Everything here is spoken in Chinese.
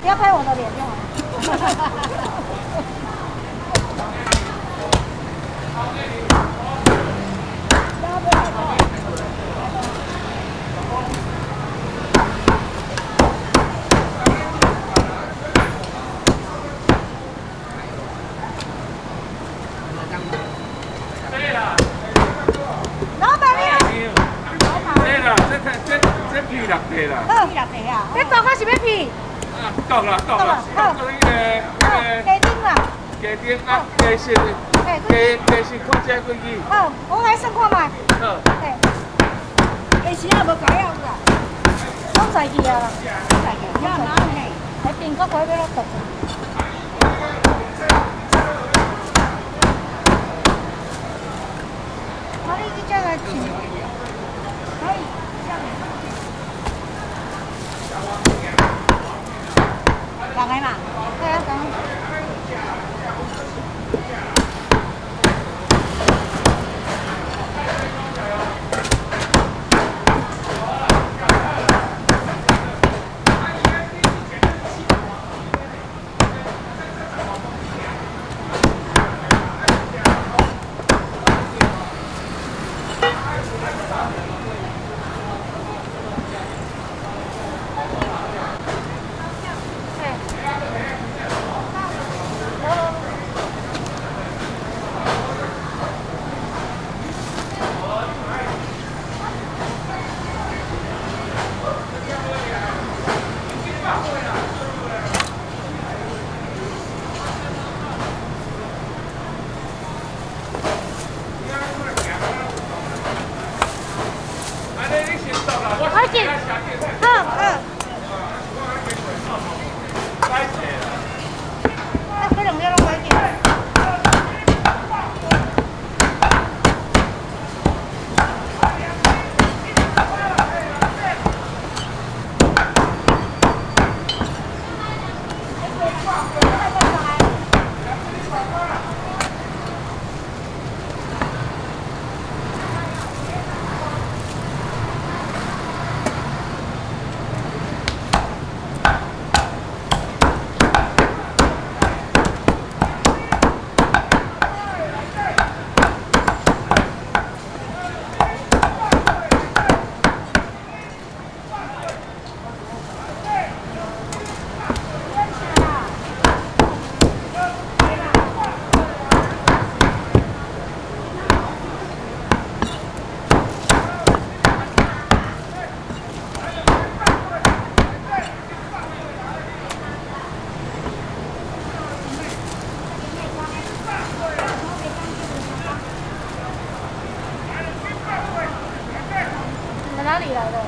不要拍我的脸就好。这皮六块啦，皮六块啊！你大块是要皮？啊，够啦，够啦，好，鸡丁啦，鸡丁啊，鸡翅，鸡翅看这几支？好，我来算看卖。好，鸡翅也无改啊，拢在去啊啦，在去，要哪呢？喺邊個鬼俾我讀？我呢啲將佢全可以。 兩位嘛，係啊，等。哪里来的？